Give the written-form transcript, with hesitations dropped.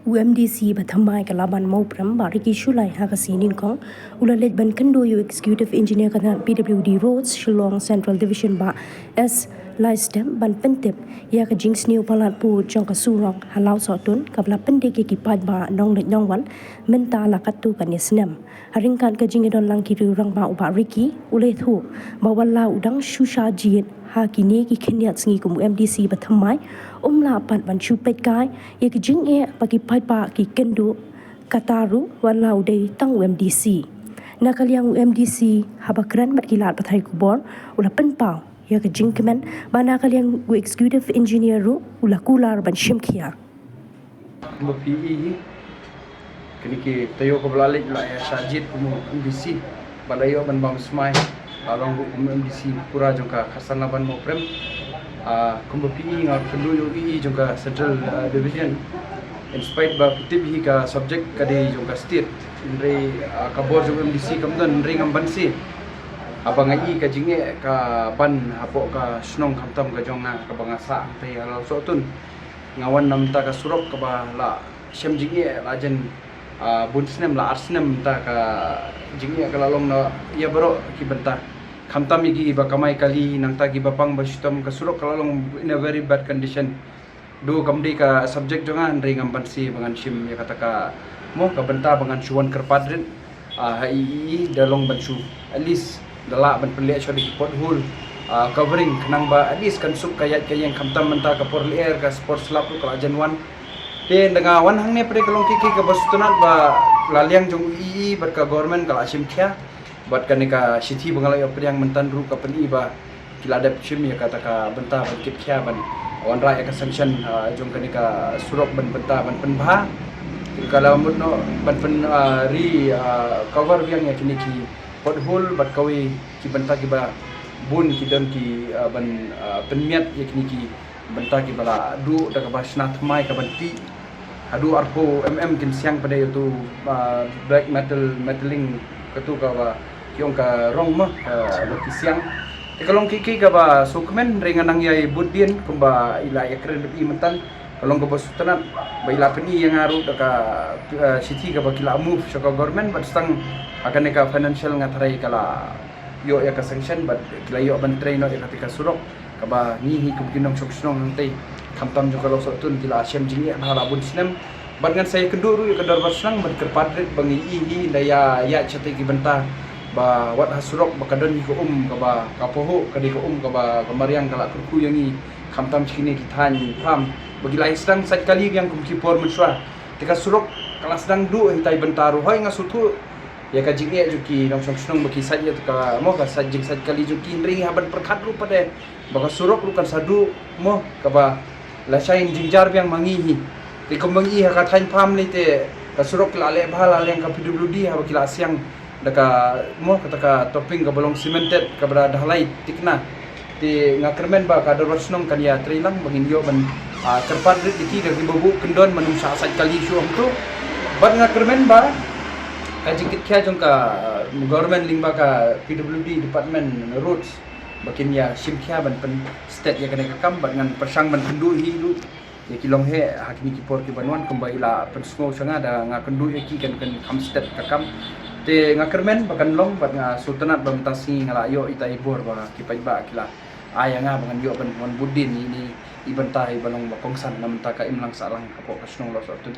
UMDC Bathamai Kalaban Mopram Bariki Shulai Hakasinin Kong Ulalet Ban Kandoyo Executive Engineer Kana PWD Roads Shillong Central Division Ba S Laistem Ban Pentip Yaka Jinx New Palat Pu Jongka Surong Halau Sotun Kabla Pendeke Kipat Ba Nong Let Nongwan Menta Lakatu Kanyasnem Haringkan Kajingedon Lang Kiri Rang Ba Uba Riki Ulethu Bawala Udang Shusha Jin Hakini ki kenyat sengi kum UMDC Bathamai la pan ban chupet kai ye ki jing e pagi pai pa ki kendu kataru walau dei tang UMDC nakaliang UMDC habakran mat kilat pathai kubor ula pen pau ye ki jing kemen bana kaliang executive engineer ru ula kular ban shimkhia mo PE kini ki tayo ko blalik la ya sajid kum UMDC balayo ban bam smai along UMDC pura jongka khasana ban mo prem kumba PE nga kendu EE jongka Central Division in spite ba pitib hi ka subject kadi jongka state inre kabor jong UMDC kamdan ring ambansi abang ai ka jinge ka ban hapo ka snong khamtam ka jonga ka bangasa te ala sotun ngawan namta ka surok ka ba la shem jinge lajen bunsnem la arsnem ta ka jinge ka lalong na ya baro ki benta khamtam igi ba kamai kali nang tagi bapang basutam ka surok kalalong in a very bad condition do kamdi ka subject jongan ring ambansi bangan shim ya kata ka mo ka benta bangan suwan kerpadrin hai dalong bansu at least dala ban pelik so di pothole covering kenang ba at least kan sup kayat kayang khamtam menta ka porli air ka sports lab ka ajan wan te denga wan hang ne pre kalong kiki ka bastunat ba laliang jong ii bar ka government ka asim khia buat kanika sithi bangalai priang mentan ru ka peni ba kiladap shim ya kata ka benta ban kit khia ban wan ra ka sanction jong kanika surok ban benta ban penbha kalau mudno ban pen cover biang ya kini ki pothole bat kawi ki benta ki ba bun ki don ki ban penmiat ya kini ki benta ki bala du da ka basna thmai ka banti adu arpo kin siang pada itu black metaling ketu ka ba yung ka rong mo ki siang kalong kiki ka ba sukmen ringanang yai budin kumba ila ya kredit mentan kalong ka basutanat ba ila peni yang aru da ka city ka ba kila move so ka government but stang akan ka financial ngatarai kala yo ya ka sanction but kila yo ban train no ya katika surok ka ba ngihi kum kinong soksnong nanti kamtam jo kalau sotun kila asyam jingi hala bun sinem bat ngan saya kenduru ya kadar basang ban kerpadret bangi ihi daya ya chate ki benta ba wat hasurok bakadon ko ka ba kapoho kadi ko ka ba kamariang kala kurku yangi khamtam chini kithan pram bagi lai sedang sat kali yang kum kipor muswa tika surok kala sedang du hitai bentaru hoy nga sutu ya ka jinge juki nong song bagi sat ya ka mo ka sajing sat kali juki ring haban perkhat ru pade baka surok ru kan sadu mo ka ba la sain jingjar biang mangihi ti mangi ha ka thain pram lite ka surok la le bhala leng ka PWD ha bakila siang daka mo kataka topping ka balong cemented ka bra dahlai tikna ti ngakermen ba ka dorosnong kan ya trilang banginyo ban kerpat diki ka gibubu kendon manung sa sat kali syuam tu bat ngakermen ba ka jikit kya jong ka government ling ba ka PWD department roads bakin ya simkhya ban pen state ya kana kam ban ngan persang ban kendu hi du ya kilong he hakini kipor ki banwan kembali la pensmo sanga da ngakendu ki kan kam state kakam te ngakermen bakan long bat nga sultanat bamtasi ngalayo ita ibor ba kipai ba kila aya nga bangan yo ban budin ini ibentai balong bapongsan namta ka imlang salang kapo kasnong lo sotun